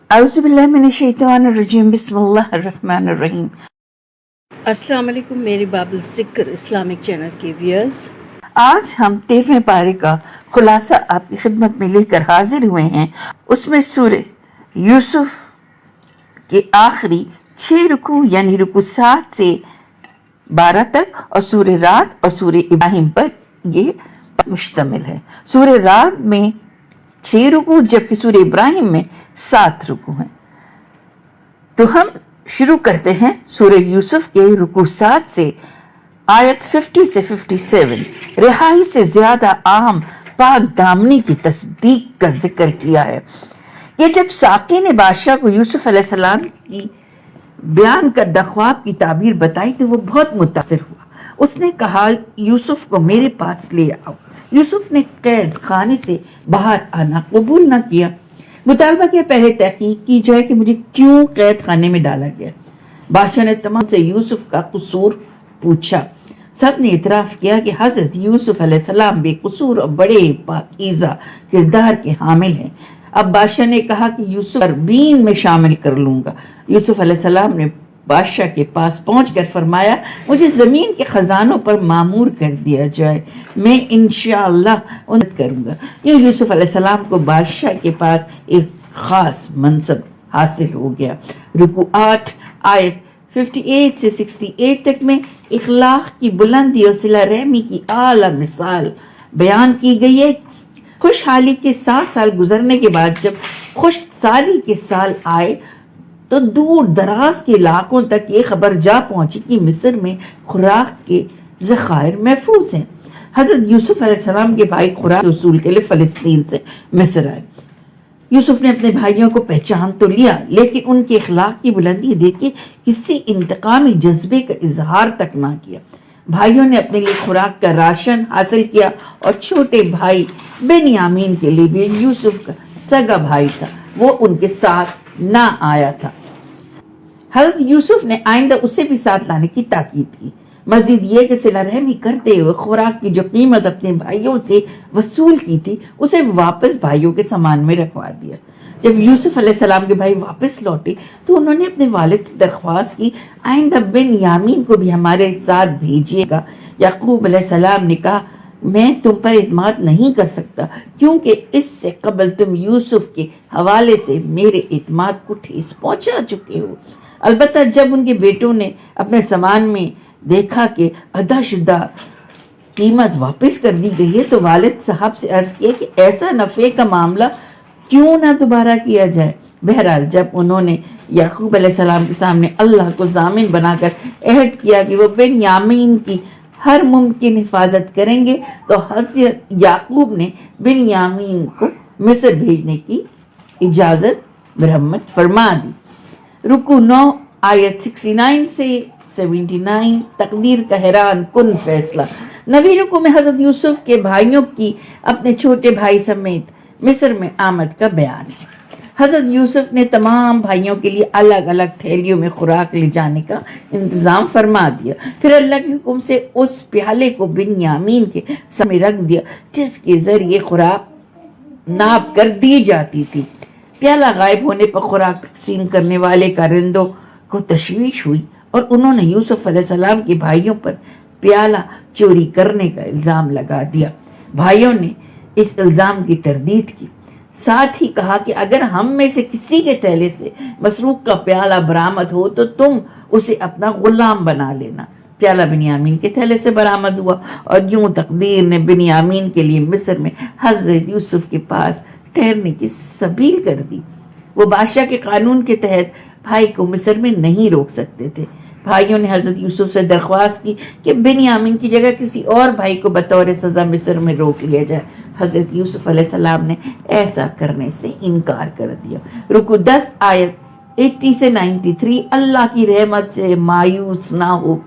औज़ुबिल्लाहिमिनश्शैतानिर्रजीम बिस्मिल्लाहिर्रहमानिर्रहीम। अस्सलाम वालेकुम मेरे बाबुल ज़िक्र इस्लामिक चैनल के व्यूअर्स। आज हम 13वें पारे का खुलासा आपकी खिदमत में लेकर हाजिर हुए हैं। उसमें सूरह यूसुफ के आखिरी 6 रुकू यानी रुकू 7 से 12 तक और सूरह रात और सूरह इब्राहिम पर ये मुश्तमिल है। सूरह रात में 6 रुकू जबकि सूरह इब्राहिम में 7 रुकू हैं। तो हम शुरू करते हैं सूरह यूसुफ के रुकू 7 से आयत 50 से 57। रिहाई से ज्यादा आम पाक दामनी की तस्दीक का जिक्र किया है। ये जब साकी ने बादशाह को यूसुफ अलैहिस्सलाम की बयान करदा ख्वाब की ताबीर बताई तो वो बहुत मुतासिर हुआ। उसने कहा, यूसुफ को मेरे पास ले आओ। यूसुफ ने कैद खाने से बाहर आना कबूल न किया। मुतालबा किया पहले तहकीक की जाए कि मुझे क्यों कैद खाने में डाला गया। बादशाह ने तमाम से यूसुफ का कसूर पूछा। सब ने इतराफ किया कि हजरत यूसुफ अलैहिस्सलाम बेकसूर और बड़े पाकीज़ा किरदार के हामिल हैं। अब बादशाह ने कहा कि यूसुफ बीन में शामिल कर लूंगा। यूसुफ अलैहिस्सलाम ने बादशाह के पास पहुंचकर फरमाया, मुझे ज़मीन के ख़जानों पर मामूर कर दिया जाए, मैं इंशाअल्लाह मदद करूंगा। यूँ यूसुफ अलैहिस्सलाम को बादशाह के पास एक ख़ास मनसब हासिल हो गया। रुकू 8 आयत 58 से 68 तक में इखलाक की बुलंदी और सिला रहमी की आला मिसाल बयान की गई है। खुशहाली के 7 साल गुजरने के बाद जब खुशसाली के साल आए तो दूर दराज के इलाकों तक ये खबर जा पहुंची कि मिस्र में खुराक के ज़खायर महफूज हैं। हजरत यूसुफ अलैहिस्सलाम के भाई खुराक के उसूल के लिए फ़लस्तीन से मिस्र आए। यूसुफ ने अपने भाइयों को पहचान तो लिया, लेकिन उनके इखलाक की बुलंदी देख के किसी इंतकामी जज्बे का इजहार तक ना किया। भाइयों ने अपने लिए खुराक का राशन हासिल किया और छोटे भाई बेनियामीन के लिए भी यूसुफ का सगा भाई था, वो उनके साथ ना आया था। हज़रत यूसुफ ने आइंदा उसे भी साथ लाने की ताकीद की। मजीद ये कि सिला रहमी करते हुए खुराक की जो कीमत अपने भाइयों से वसूल की थी उसे वापस भाइयों के सामान में रखवा दिया। जब यूसुफ अलैहिस्सलाम के भाई वापस लौटे तो उन्होंने अपने वालिद से दरख्वास्त की, आइंदा बेनियामीन को भी हमारे साथ भेजिएगा। याकूब अलैहिस्सलाम ने कहा, मैं तुम पर इत्माद नहीं कर सकता क्योंकि इससे कबल तुम यूसुफ के हवाले से मेरे इत्माद को ठेस पहुंचा चुके हो। अलबत्ता जब उनके बेटों ने अपने सामान में देखा कि अदाशुदा कीमत वापस कर दी गई है तो वालिद साहब से अर्ज किया कि ऐसा नफ़े का मामला क्यों ना दोबारा किया जाए। बहरहाल जब उन्होंने याकूब अलैहिस्सलाम के सामने अल्लाह को जामिन बनाकर अहद किया कि वो बिन्यामीन की हर मुमकिन हिफाजत करेंगे तो हज़रत याकूब ने बिन्यामीन को मिस्र भेजने की इजाज़त मरम्मत फरमा दी। रुकू 9 आयत 69 से 79 तकदीर का हैरान कुन फैसला। नवी रुकू में हज़रत यूसुफ के भाइयों की अपने छोटे भाई समेत मिस्र में आमद का बयान है। हज़रत यूसुफ ने तमाम भाइयों के लिए अलग अलग थैलियों में खुराक ले जाने का इंतज़ाम फरमा दिया। फिर अल्लाह के हुक्म से उस प्याले को बिन्यामीन के सामने रख दिया जिसके ज़रिए खुराक नाप कर दी जाती थी। प्याला गायब होने पर खुराक तकसीम करने वाले कारिंदों को तशवीश हुई और उन्होंने यूसुफ अलैहिस्सलाम के भाइयों पर प्याला चोरी करने का इल्ज़ाम लगा दिया। भाइयों ने इस इल्ज़ाम की तरदीद की, साथ ही कहा कि अगर हम में से किसी के थैले से मसरूक का प्याला बरामद हो तो तुम उसे अपना गुलाम बना लेना। प्याला बिन्यामीन के थैले से बरामद हुआ और यूं तकदीर ने बिन्यामीन के लिए मिस्र में हज़रत यूसुफ के पास ठहरने की सबील कर दी। वो बादशाह के कानून के तहत भाई को मिस्र में नहीं रोक सकते थे। भाइयों ने हज़रत यूसुफ से दरख्वास्त की कि बिन्यामीन की जगह किसी और भाई को बतौर सज़ा मिस्र में रोक लिया जाए। हज़रत यूसुफ अलैहिस्सलाम ने ऐसा करने से इनकार कर दिया। रुकू 10 आयत 80 से 93 अल्लाह की रहमत से मायूस ना हो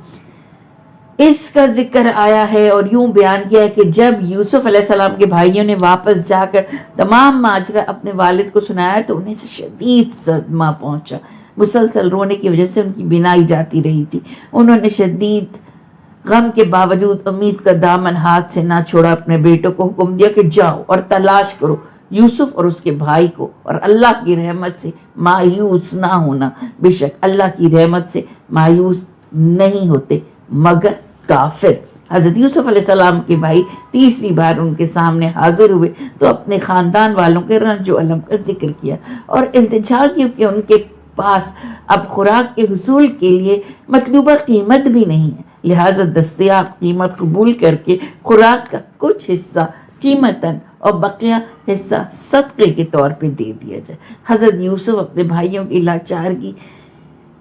इसका जिक्र आया है और यूं बयान किया है कि जब यूसुफ अलैहिस्सलाम के भाइयों ने वापस जाकर तमाम माजरा अपने वालिद को सुनाया तो उन्हें शदीद सदमा पहुंचा। मुसलसल रोने की वजह से उनकी बिनाई जाती रही थी। उन्होंने शदीद गम के बावजूद उम्मीद का दामन हाथ से ना छोड़ा। अपने बेटों को हुक्म दिया कि जाओ और तलाश करो यूसुफ और उसके भाई को और अल्लाह की रहमत से मायूस ना होना। बेशक अल्लाह की रहमत से मायूस नहीं होते मगर काफिर। हजरत यूसुफ अलैहिस्सलाम के भाई तीसरी बार उनके सामने हाजिर हुए तो अपने खानदान वालों के रंज व अलम का जिक्र किया और इंतजा की कि उनके पास अब खुराक के हुसूल के लिए मतलूबा कीमत भी नहीं है, लिहाजा दस्तयाब कीमत कबूल करके खुराक का कुछ हिस्सा कीमतन और बकिया हिस्सा सदक़े के तौर पे दे दिया जाए। हजरत यूसुफ अपने भाइयों की लाचारगी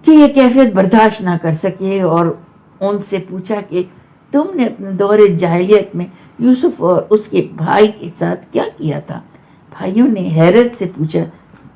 कि ये कैफियत बर्दाश्त ना कर सके और उनसे पूछा कि तुमने अपने दौरे जाहिलियत में यूसुफ और उसके भाई के साथ क्या किया था। भाइयों ने हैरत से पूछा,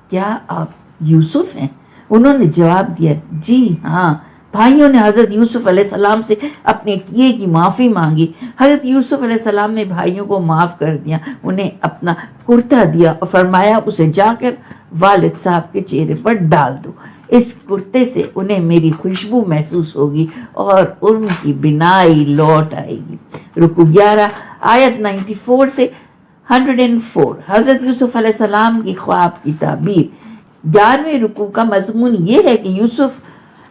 क्या आप यूसुफ हैं? उन्होंने जवाब दिया, जी हाँ। भाइयों ने हज़रत यूसुफ अलैहिस्सलाम से अपने किए की माफ़ी मांगी। हज़रत यूसुफ अलैहिस्सलाम ने भाइयों को माफ़ कर दिया, उन्हें अपना कुर्ता दिया और फरमाया, उसे जाकर वालिद साहब के चेहरे पर डाल दो। इस कुर्ते से उन्हें मेरी खुशबू महसूस होगी और उनकी बिनाई लौट आएगी। रुकू 11 आयत 94 से 104। हज़रत यूसुफ अलैहिस्सलाम की ख्वाब की ताबीर। 11वें रुकू का मजमून ये है कि यूसुफ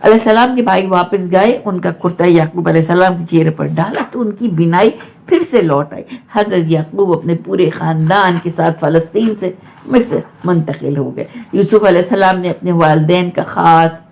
अलैहिस्सलाम के भाई वापस गए, उनका कुर्ता याकूब अलैहिस्सलाम के चेहरे पर डाला तो उनकी बिनाई फिर से लौट आई। हज़रत याकूब अपने पूरे ख़ानदान के साथ फ़लस्तीन से मिस्र मुंतकिल हो गए। यूसुफ अलैहिस्सलाम ने अपने वालिदैन का ख़ास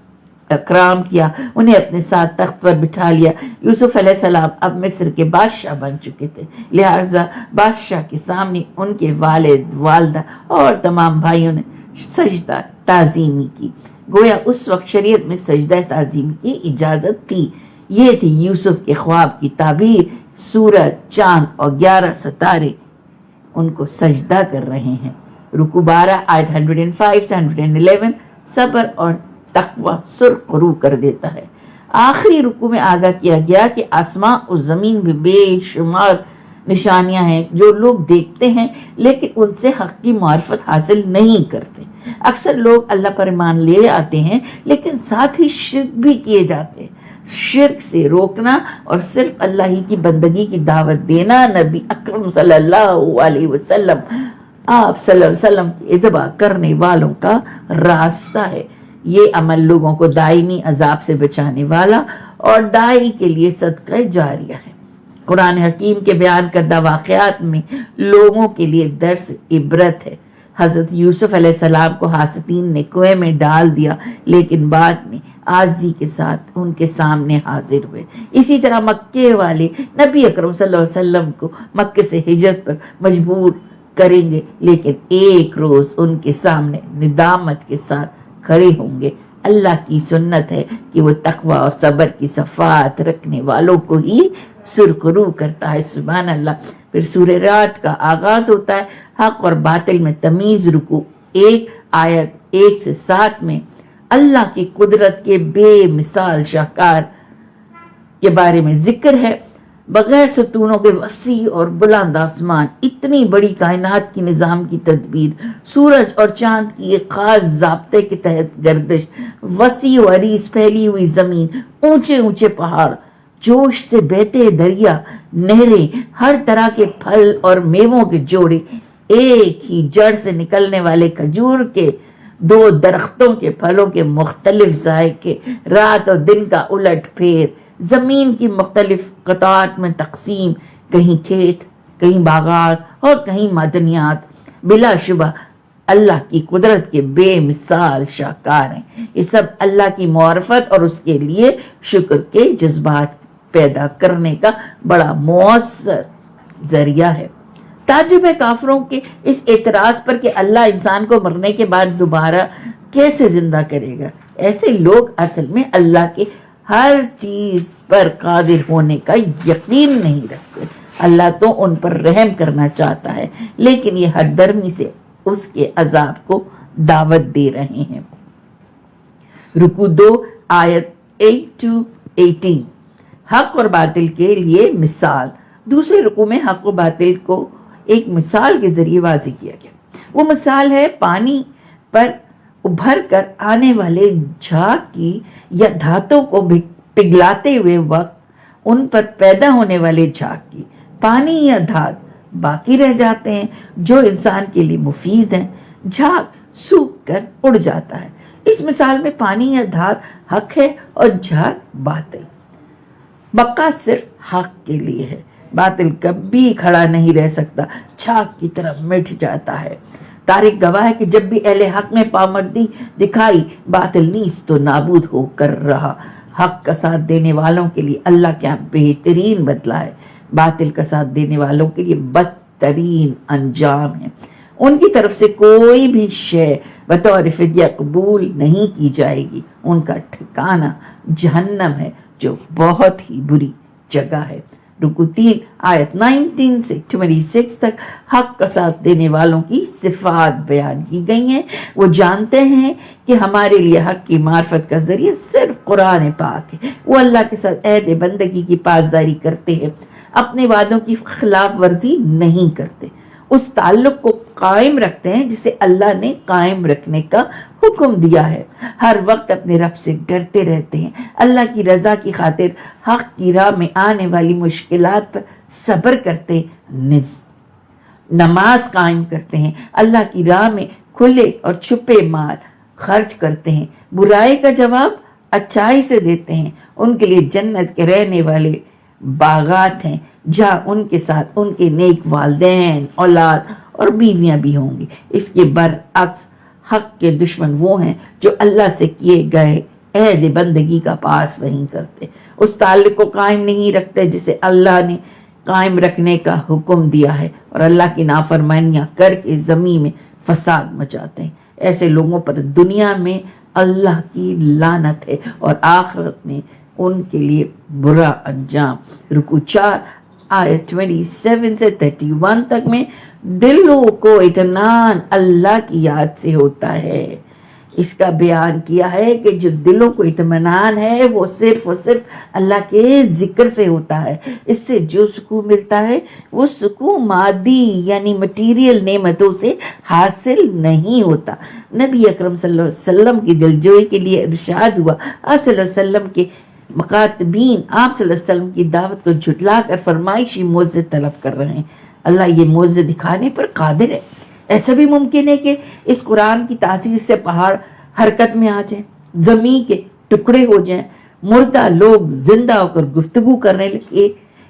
इकराम किया, उन्हें अपने साथ तख्त पर बिठा लिया। यूसुफ अलैहिस्सलाम अब मिस्र के बादशाह बन चुके थे, लिहाजा बादशाह के सामने उनके वालिद, वालदा और तमाम भाइयों ने सजदा ताज़ीमी की। गोया उस वक्त शरीयत में सजदा ताज़ीमी की इजाज़त थी। ये थी यूसुफ के ख्वाब की ताबीर। सूरज, चांद और 11 सितारे उनको सजदा कर रहे हैं। रुकू 12 आयत 105 से 111 सब्र और तकवा सुरखरू कर देता है। आखिरी रुकू में आगाह किया गया कि आसमां और ज़मीन में बेशुमार निशानियां हैं जो लोग देखते हैं लेकिन उनसे हक की मार्फत हासिल नहीं करते। अक्सर लोग अल्लाह पर ईमान ले आते हैं लेकिन साथ ही शिर्क भी किए जाते हैं। शिर्क से रोकना और सिर्फ अल्लाह ही की बंदगी की दावत देना नबी अकरम सल्लल्लाहु अलैहि वसल्लम आप सल्लल्लाहु अलैहि वसल्लम की इत्बा करने वालों का रास्ता है। ये अमल लोगों को दायमी अजाब से बचाने वाला और दाई के लिए सदका जारिया है। कुरान हकीम के बयान करदा वाक़यात में लोगों के लिए दर्स इबरत है। हज़रत यूसुफ अलैहिस्सलाम को हासिदीन ने कुएं में डाल दिया लेकिन बाद में आजी के साथ उनके सामने हाजिर हुए। इसी तरह मक्के वाले नबी अकरम सल्लल्लाहु अलैहि वसल्लम को मक्के से हिजरत पर मजबूर करेंगे लेकिन एक रोज उनके सामने निदामत के साथ खड़े होंगे। अल्लाह की सुन्नत है कि वो तकवा और सब्र की सफ़ात रखने वालों को ही सुरखरू करता है। सुभान अल्लाह। फिर सूरह रात का आगाज होता है हक और बातिल में तमीज। रुकू 1 आयत 1 से 7 में अल्लाह की कुदरत के बेमिसाल शाहकार के बारे में जिक्र है। बगैर सतूनों के वसी और बुलंद आसमान, इतनी बड़ी कायनात की निज़ाम की तदबीर, सूरज और चांद की एक खास ज़ाब्ते के तहत गर्दिश, वसी व अरीज फैली हुई ज़मीन, ऊंचे ऊंचे पहाड़, जोश से बहते दरिया, नहरें, हर तरह के फल और मेवों के जोड़े, एक ही जड़ से निकलने वाले खजूर के 2 दरख्तों के फलों के मुख्तलिफ जायके, रात और दिन का उलट फेर, जमीन की मुख्तलिफ कतात में तकसीम, कहीं खेत, कहीं बागात और कहीं मदनियात, बिलाशुबा अल्लाह की कुदरत के बेमिसाल शाहकार हैं। ये सब अल्लाह की मारिफत और उसके लिए शुक्र के जज्बात पैदा करने का बड़ा मौसर जरिया है। ताज्जुब है काफिरों के इस एतराज पर कि अल्लाह इंसान को मरने के बाद दोबारा कैसे जिंदा करेगा। ऐसे लोग असल में अल्लाह के हर चीज पर कादिर होने का यकीन नहीं रखते। अल्लाह तो उन पर रहम करना चाहता है लेकिन ये हरदर्मी से उसके अजाब को दावत दे रहे हैं। रुकू 2 आयत 8 to 18 हक और बातिल के लिए मिसाल। दूसरे रुकू में हक और बातिल को एक मिसाल के जरिए वाज़ेह किया गया। वो मिसाल है पानी पर उभर कर आने वाले झाग की या धातों को पिघलाते हुए वक्त उन पर पैदा होने वाले झाग की। पानी या धात बाकी रह जाते हैं जो इंसान के लिए मुफीद हैं। झाग सूख कर उड़ जाता है। इस मिसाल में पानी या धार हक है और झाग बातिल। बका सिर्फ हक के लिए है, बातिल कभी खड़ा नहीं रह सकता, झाग की तरह मिट जाता है। तारीख गवाह है कि जब भी अहले हक ने पामर्दी दिखाई, बातिल नीस तो नाबूद होकर रहा। हक का साथ देने वालों के लिए अल्लाह क्या बेहतरीन बदला है, बातिल का साथ देने वालों के लिए बदतरीन अंजाम है। उनकी तरफ से कोई भी शय बतौर फिद्या कबूल नहीं की जाएगी। उनका ठिकाना जहन्नम है जो बहुत ही बुरी जगह है। रुकू 3 आयत 19 से 26 तक हक का साथ देने वालों की सिफात बयान की गई हैं। वो जानते हैं कि हमारे लिए हक की मार्फत का जरिया सिर्फ कुरान पाक है। वो अल्लाह के साथ अहद बंदगी की पासदारी करते हैं, अपने वादों की खिलाफ वर्जी नहीं करते, उस ताल्लुक को कायम रखते हैं जिसे अल्लाह ने कायम रखने का हुक्म दिया है। हर वक्त अपने रब से डरते रहते हैं, अल्लाह की रजा की खातिर हक की राह में आने वाली मुश्किलात पर सब्र करते, नमाज कायम करते हैं, अल्लाह की राह में खुले और छुपे माल खर्च करते हैं, बुराई का जवाब अच्छाई से देते हैं। उनके लिए जन्नत के रहने वाले बागात हैं जहाँ उनके साथ उनके नेक वालिदैन, औलाद और बीवियां भी होंगी। इसके बरअक्स हक के दुश्मन वो हैं जो अल्लाह से किए गए अहद बंदगी का पास नहीं करते, उस ताल्लुक को कायम नहीं रखते जिसे अल्लाह ने कायम रखने का हुक्म दिया है, और अल्लाह की नाफरमानियां करके ज़मीन में फसाद मचाते हैं। ऐसे लोगों पर दुनिया में अल्लाह की लानत है और आखिरत में उनके लिए बुरा अंजाम। रुकू 4 आयत 27 से 31 तक में दिलों को इत्मीनान अल्लाह की याद से होता है। इसका बयान किया है कि जो दिलों को इत्मीनान है वो सिर्फ और सिर्फ अल्लाह के जिक्र से होता है। इससे जो सुकून मिलता है वो सुकून मादी यानी मटीरियल नेमतों से हासिल नहीं होता। नबी अकरम सल्लल्लाहु अलैहि वसल्लम की दिलजोई के लिए इरशाद हुआ, आप सल्लल्लाहु अलैहि वसल्लम के मुकातबीन आप सल्लल्लाहु अलैहि वसल्लम की दावत को झुटला कर फरमाइशी मुआवजे तलब कर रहे हैं। अल्लाह ये मुआवजे दिखाने पर कादिर है। ऐसा भी मुमकिन है कि इस कुरान की तासीर से पहाड़ हरकत में आ जाए, जमीन के टुकड़े हो जाएं, मुर्दा लोग जिंदा होकर गुफ्तगू करने लगे,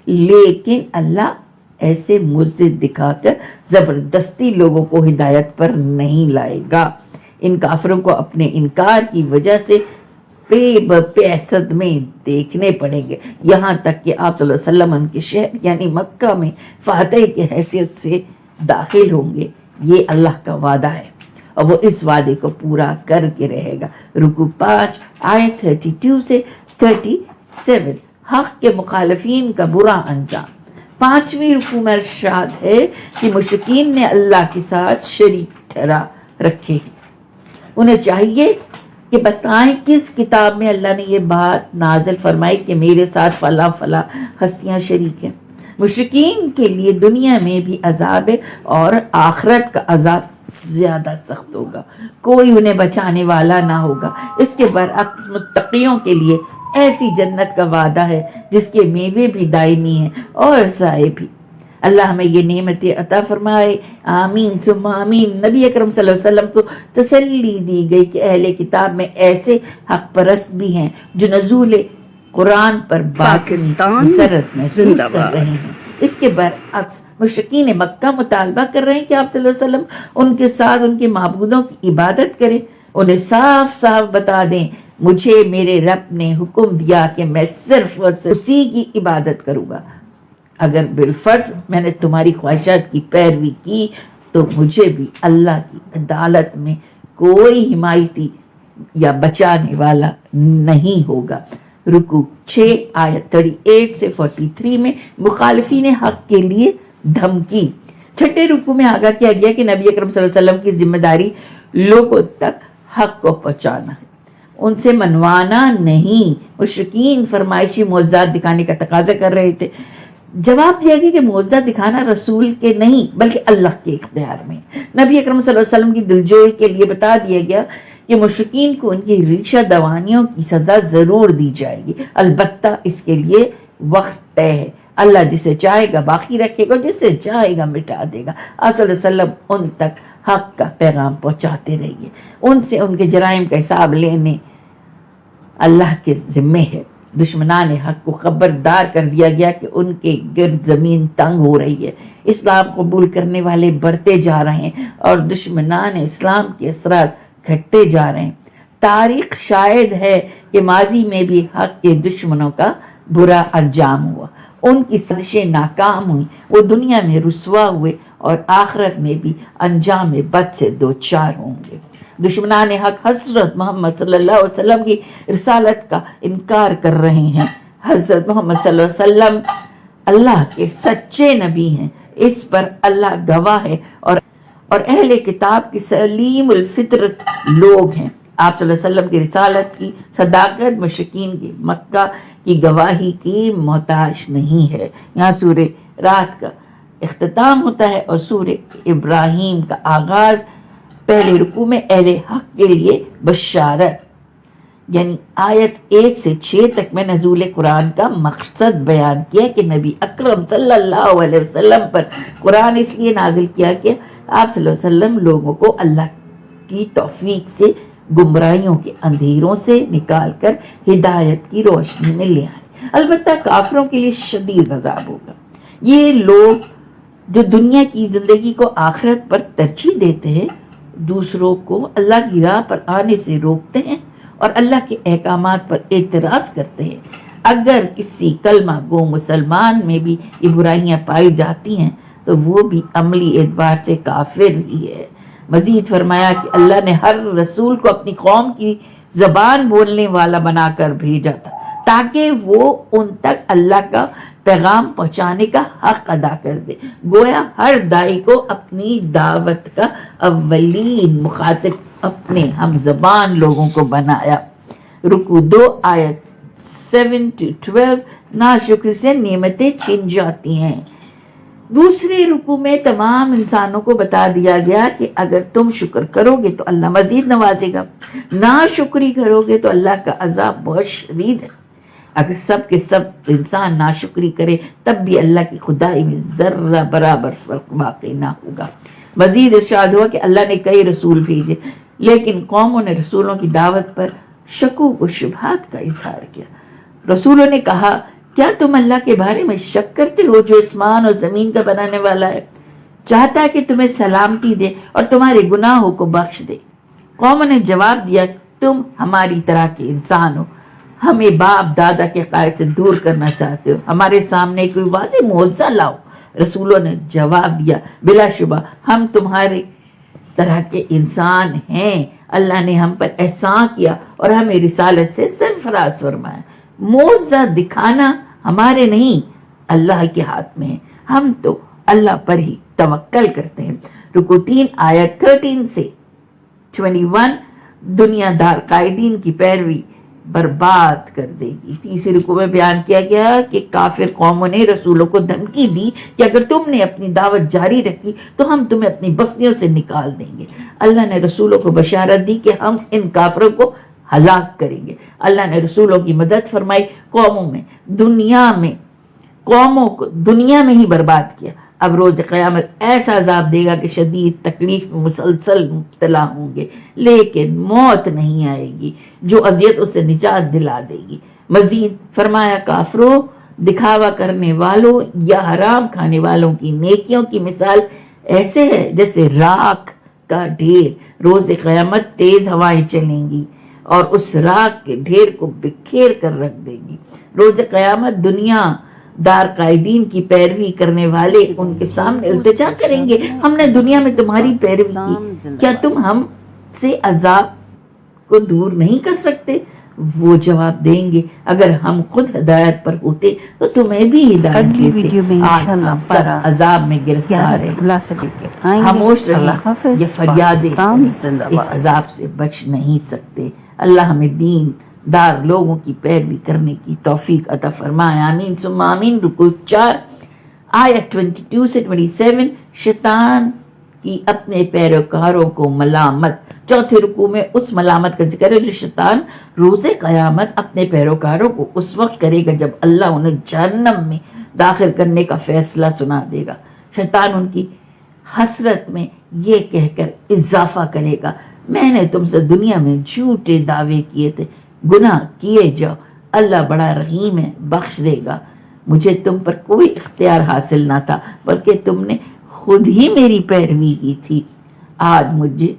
लेकिन अल्लाह ऐसे मुआवजे दिखाकर जबरदस्ती लोगों को हिदायत पर नहीं लाएगा। इन काफिरों को अपने इनकार की वजह से बेबसद में देखने पड़ेंगे, यहाँ तक कि आप सल्लल्लाहु अलैहि वसल्लम उनके शहर यानी मक्का में फातह की हैसियत से दाखिल होंगे। ये अल्लाह का वादा है और वो इस वादे को पूरा करके रहेगा। रुकू 5 आयत 32 से 37 हक के मुखालिफिन का बुरा अंजाम। 5वीं रुकू में इरशाद है कि मुशरिकीन ने अल्लाह के साथ शरीक ठहरा रखे हैं। उन्हें चाहिए कि बताएं किस किताब में अल्लाह ने ये बात नाजिल फरमाई कि मेरे साथ फला फला हस्तियां शरीक हैं। मुशरिकीन के लिए दुनिया में भी अजाब है और आखिरत का अजाब ज्यादा सख्त होगा, कोई उन्हें बचाने वाला ना होगा। इसके बरअक्स मुत्तकियों के लिए ऐसी जन्नत का वादा है जिसके मेवे भी दायमी हैं और साए भी। अल्लाह हमें ये नेमतें अता फरमाए, आमीन सुम्मा आमीन। नबी अकरम सल्लल्लाहु अलैहि वसल्लम को तसल्ली दी गई कि अहले किताब में ऐसे हक परस्त भी हैं जो नज़ूल कुरान पर पाकिस्तान मुसरत महसूस कर रहे हैं। इसके बरअक्स मुशरिकीन मक्का मुतालबा कर रहे हैं कि आप सल्लल्लाहु अलैहि वसल्लम उनके साथ उनके माबूदों की इबादत करें। उन्हें साफ साफ बता दें, मुझे मेरे रब ने हुक्म दिया कि मैं सिर्फ और सिर्फ उसी की इबादत करूँगा। अगर बिलफर्ज मैंने तुम्हारी ख्वाहिशात की पैरवी की तो मुझे भी अल्लाह की अदालत में कोई हिमायती या बचाने वाला नहीं होगा। रुकू 6 आयत 38 से 43 में मुखालिफीन हक के लिए धमकी। 6ठे रुकू में आगाह किया गया कि नबी अकरम सल्लल्लाहु अलैहि वसल्लम की जिम्मेदारी लोगों तक हक को पहुंचाना है, उनसे मनवाना नहीं। मुशरिकीन फरमाइशी मुअज्जज़ात दिखाने का तकाजा कर रहे थे। जवाब दिया गया कि मुअज्जज़ा दिखाना रसूल के नहीं बल्कि अल्लाह के इख्तियार में। नबी अकरम सल्लल्लाहु अलैहि वसल्लम की दिलजोई के लिए बता दिया गया कि मुशरिकीन को उनकी रिशा दवानियों की सजा जरूर दी जाएगी, अलबत्ता इसके लिए वक्त तय है। اللہ جسے چاہے گا باقی رکھے گا, جسے چاہے گا مٹا دے گا. آپ صلی اللہ علیہ وسلم ان تک حق کا پیغام پہنچاتے رہیے. ان سے ان کے جرائم کا حساب لینے اللہ کے ذمے ہے. دشمنان حق کو خبردار کر دیا گیا کہ ان کے گرد زمین تنگ ہو رہی ہے. اسلام قبول کرنے والے بڑھتے جا رہے ہیں اور دشمنان اسلام کے اثرات گھٹتے جا رہے ہیں. تاریخ شاہد ہے کہ ماضی میں بھی حق کے دشمنوں کا برا انجام ہوا. ان کی سازشیں ناکام ہوئیں, وہ دنیا میں رسوا ہوئے اور آخرت میں بھی انجام بد سے دوچار ہوں گے. دشمنان حق حضرت محمد صلی اللہ علیہ وسلم کی رسالت کا انکار کر رہے ہیں. حضرت محمد صلی اللہ علیہ وسلم اللہ کے سچے نبی ہیں, اس پر اللہ گواہ ہے, اور اہل کتاب کی سلیم الفطرت لوگ ہیں. آپ صلی اللہ علیہ وسلم کی رسالت کی صداقت مشرکین کی مکہ کی گواہی کی محتاج نہیں ہے. یہاں سورہ رات کا اختتام ہوتا ہے اور سورہ ابراہیم کا آغاز پہلے رکوع میں اہل حق کے لیے بشارت, یعنی آیت 1 سے 6 تک میں نزول قرآن کا مقصد بیان کیا کہ نبی اکرم صلی اللہ علیہ وسلم پر قرآن اس لیے نازل کیا کہ آپ صلی اللہ علیہ وسلم لوگوں کو اللہ کی توفیق سے گمراہیوں کے اندھیروں سے نکال کر ہدایت کی روشنی میں لے آئے. البتہ کافروں کے لیے شدید عذاب ہوگا. یہ لوگ جو دنیا کی زندگی کو آخرت پر ترجیح دیتے ہیں, دوسروں کو اللہ کی راہ پر آنے سے روکتے ہیں اور اللہ کے احکامات پر اعتراض کرتے ہیں. اگر کسی کلمہ گو مسلمان میں بھی یہ برائیاں پائی جاتی ہیں تو وہ بھی عملی اعتبار سے کافر ہی ہے. مزید فرمایا کہ اللہ نے ہر رسول کو اپنی قوم کی زبان بولنے والا بنا کر بھیجا تھا تاکہ وہ ان تک اللہ کا پیغام پہنچانے کا حق ادا کر دے. گویا ہر دائی کو اپنی دعوت کا اولین مخاطب اپنے ہم زبان لوگوں کو بنایا. رکوع 2 آیت 7-12 ناشکری سے نعمتیں چھن جاتی ہیں. دوسرے رکوع میں تمام انسانوں کو بتا دیا گیا کہ اگر تم شکر کرو گے تو اللہ مزید نوازے گا, ناشکری کرو گے تو اللہ کا عذاب بہت شدید ہے. اگر سب کے سب انسان ناشکری کرے تب بھی اللہ کی خدائی میں ذرہ برابر فرق واقع نہ ہوگا. مزید ارشاد ہوا کہ اللہ نے کئی رسول بھیجے لیکن قوموں نے رسولوں کی دعوت پر شکوک و شبہات کا اظہار کیا. رسولوں نے کہا, کیا تم اللہ کے بارے میں شک کرتے ہو جو آسمان اور زمین کا بنانے والا ہے؟ چاہتا ہے کہ تمہیں سلامتی دے اور تمہارے گناہوں کو بخش دے. قوموں نے جواب دیا, تم ہماری طرح کے انسان ہو, ہمیں باپ دادا کے عقائد سے دور کرنا چاہتے ہو, ہمارے سامنے کوئی واضح معجزہ لاؤ. رسولوں نے جواب دیا, بلا شبہ ہم تمہارے طرح کے انسان ہیں. اللہ نے ہم پر احسان کیا اور ہمیں رسالت سے سرفراز فرمایا. معجزہ دکھانا ہمارے نہیں, اللہ کے ہاتھ میں ہے. ہم تو اللہ پر ہی توکل کرتے ہیں. رکوع 3 آیت 13 سے 21 دنیا دار قائدین کی پیروی برباد کر دے گی. تیسرے رکوع میں بیان کیا گیا کہ کافر قوموں نے رسولوں کو دھمکی دی کہ اگر تم نے اپنی دعوت جاری رکھی تو ہم تمہیں اپنی بستیوں سے نکال دیں گے. اللہ نے رسولوں کو بشارت دی کہ ہم ان کافروں کو ہلاک کریں گے. اللہ نے رسولوں کی مدد فرمائی, قوموں کو دنیا میں ہی برباد کیا. اب روز قیامت ایسا عذاب دے گا کہ شدید تکلیف میں مسلسل مبتلا ہوں گے, لیکن موت نہیں آئے گی جو اذیت اسے نجات دلا دے گی. مزید فرمایا, کافروں, دکھاوا کرنے والوں یا حرام کھانے والوں کی نیکیوں کی مثال ایسے ہے جیسے راکھ کا ڈھیر. روز قیامت تیز ہوائیں چلیں گی اور اس راکھ کے ڈھیر کو بکھیر کر رکھ دے گی. روز قیامت دنیا دار قائدین کی پیروی کرنے والے ان کے سامنے التجا کریں گے, ہم نے دنیا میں تمہاری پیروی کی, کیا تم ہم سے عذاب کو دور نہیں کر سکتے؟ وہ جواب دیں گے, اگر ہم خود ہدایت پر ہوتے تو تمہیں بھی ہدایت دیتے. آج ہم سب عذاب میں گرفتار ہیں, خاموش رہے, یہ فریادیں اس عذاب سے بچ نہیں سکتے. اللہ ہمیں دین دار لوگوں کی پیروی کرنے کی توفیق عطا فرمائے, آمین ثم آمین. رکوع 4 آیت 22 سے 27 شیطان کی اپنے پیروکاروں کو ملامت. چوتھے رکوع میں اس ملامت کا ذکر ہے جو شیطان روز قیامت اپنے پیروکاروں کو اس وقت کرے گا جب اللہ انہیں جہنم میں दाखिल करने का फैसला सुना देगा। शैतान उनकी हसरत में ये कहकर इजाफा करेगा, मैंने तुमसे दुनिया में झूठे दावे किए थे, गुनाह किए जाओ, अल्लाह बड़ा रहीम है, बख्श देगा। मुझे तुम पर कोई इख्तियार हासिल ना था, बल्कि तुमने खुद ही मेरी पैरवी की थी। आज मुझे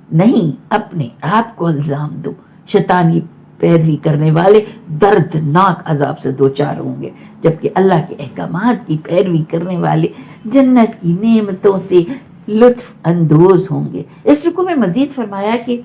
नहीं अपने आप को इल्जाम दो। शैतानी पैरवी करने वाले दर्दनाक अजाब से दो चार होंगे, जबकि अल्लाह के अहकामात की पैरवी करने वाले जन्नत की नेमतों से लुत्फ अंदोज होंगे। इस रुकू में मजीद फरमाया कि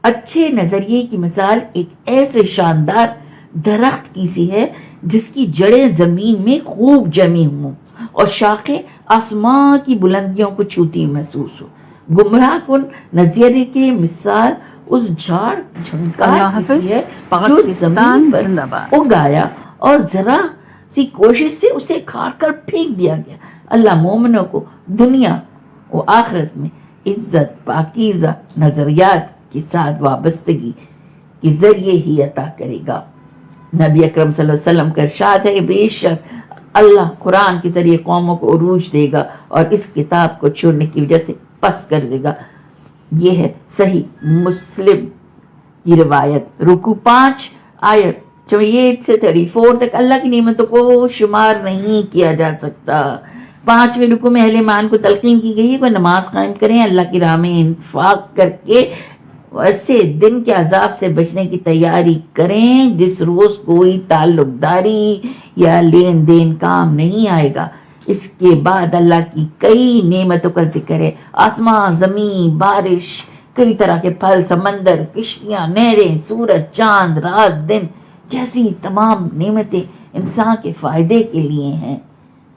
अच्छे नजरिए की मिसाल एक ऐसे शानदार दरख्त की सी है जिसकी जड़ें जमीन में खूब जमी हों और शाखें आसमां की बुलंदियों को छूती महसूस हो। गुमराह कुन नजरिए की मिसाल उस झाड़ झंकार की सी है जो जमीन पर उगाया और जरा सी कोशिश से उसे खाकर फेंक दिया गया। अल्लाह मोमिनों को दुनिया और आखिरत में इज्जत पाकीज़ा नजरियात के साथ वाबस्तगी के जरिए ही अता करेगा। नबी अकरम सल्लल्लाहु अलैहि वसल्लम का इरशाद है, बेशक अल्लाह कुरान के जरिए कौमों को उरूज देगा और इस किताब को छोड़ने की वजह से पस कर देगा। ये है सही मुस्लिम की रिवायत। रुकू 5 आयत 28 से 34 तक अल्लाह की नेमतों को शुमार नहीं किया जा सकता। 5वें रुकू में अहले ईमान को तलकीन की गई है कि नमाज कायम करें, अल्लाह की राह में इंफाक करके ऐसे दिन के अजाब से बचने की तैयारी करें जिस रोज कोई ताल्लुकदारी या लेन देन काम नहीं आएगा। इसके बाद अल्लाह की कई नेमतों का जिक्र है, आसमां, जमीन, बारिश, कई तरह के फल, समंदर, किश्तियां, नहरें, सूरज, चांद, रात, दिन जैसी तमाम नेमतें इंसान के फायदे के लिए हैं।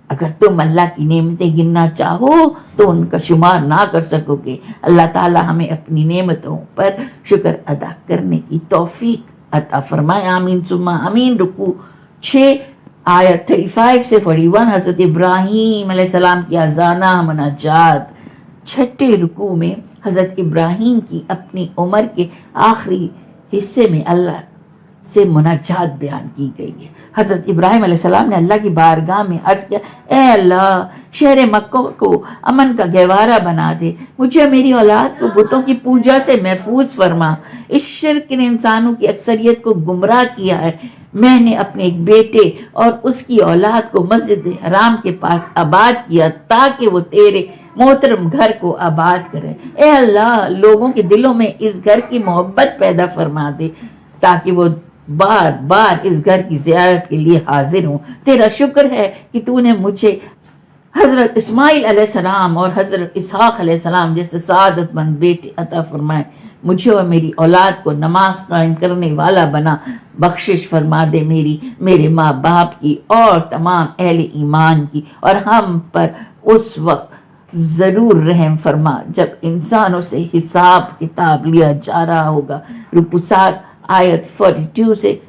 अगर तुम अल्लाह की नेमतें गिनना चाहो तो उनका शुमार ना कर सकोगे। अल्लाह ताला हमें अपनी नेमतों पर शुक्र अदा करने की तौफीक अता फरमाए, आमीन सुम्मा आमीन। रुकू 6 आयत 35 से 41 हजरत इब्राहीम अलैहिस्सलाम की अजाना मुनाजात। 6ठे रुकू में हजरत इब्राहीम की अपनी उम्र के आखिरी हिस्से में अल्लाह से मुनाजात बयान की गई है। हजरत इब्राहीम अलैहिस्सलाम ने अल्लाह की बारगाह में अर्ज किया, ए अल्लाह, शहर मक्का को अमन का गहवारा बना दे, मुझे मेरी औलाद को बुतों की पूजा से महफूज फरमा। इस शिर्क ने इंसानों की अक्सरियत को गुमराह किया है। मैंने अपने एक बेटे और उसकी औलाद को मस्जिद हराम के पास आबाद किया ताकि वो तेरे मोहतरम घर को आबाद करे। ए अल्लाह, लोगों के दिलों में इस घर की मोहब्बत पैदा फरमा दे ताकि वो बार बार इस घर की ज़ियारत के लिए हाजिर हूँ। तेरा शुक्र है कि तूने मुझे हजरत इस्माइल अलैहिस्सलाम और हजरत इसहाक अलैहिस्सलाम जैसे सादतमंद बेटे अता फरमाए। मुझे और मेरी औलाद को नमाज कायम करने वाला बना, बख्शिश फरमा दे मेरे माँ बाप की और तमाम अहले ईमान की, और हम पर उस वक्त जरूर रहम फरमा जब इंसानों से हिसाब किताब लिया जा रहा होगा। रुकू 7 आयत 42 से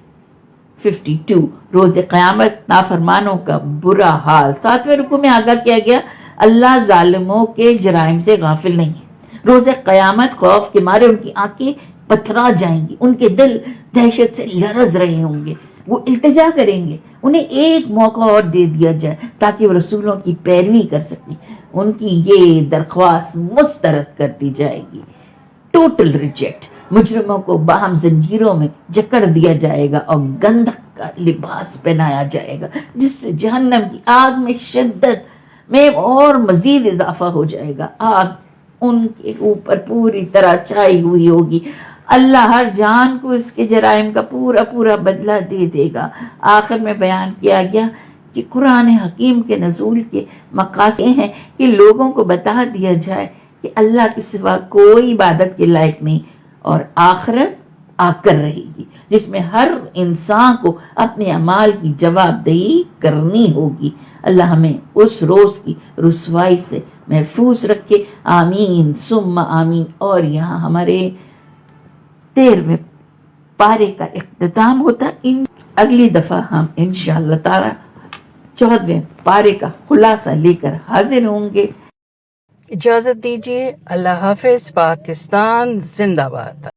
52 रोज़े क़यामत नाफरमानों का बुरा हाल। 7वें रुकू में आगाह किया गया, अल्लाह जालिमों के जराइम से गाफिल नहीं है। रोज़े क़यामत खौफ के मारे उनकी आंखें पथरा जाएंगी, उनके दिल दहशत से लरज रहे होंगे। वो इल्तिजा करेंगे उन्हें एक मौका और दे दिया जाए ताकि वो रसूलों की पैरवी कर सकें। उनकी ये दरख्वास्त मुस्तरद कर दी जाएगी। Total reject. मुजरिमों को बाहम जंजीरों में जकड़ दिया जाएगा और गंधक का लिबास पहनाया जाएगा जिससे जहन्नम की आग में शिद्दत में और मजीद इजाफा हो जाएगा। आग उनके ऊपर पूरी तरह छाई हुई होगी। अल्लाह हर जान को इसके जराइम का पूरा पूरा बदला दे देगा। आखिर में बयान किया गया कि कुरान हकीम के नज़ूल के मक़ासद हैं कि लोगों को बता दिया जाए कि अल्लाह के सिवा कोई इबादत के लायक नहीं और आखिरत आकर रहेगी जिसमें हर इंसान को अपने अमाल की जवाबदेही करनी होगी। अल्लाह हमें उस रोज़ की रुसवाई से महफूज रखे, आमीन सुम्मा आमीन। और यहाँ हमारे 13वें पारे का इख्तिताम होता। अगली दफ़ा हम इंशाअल्लाह ताला 14वें पारे का खुलासा लेकर हाजिर होंगे। इजाज़त दीजिए। अल्लाह हाफिज़। पाकिस्तान जिंदाबाद।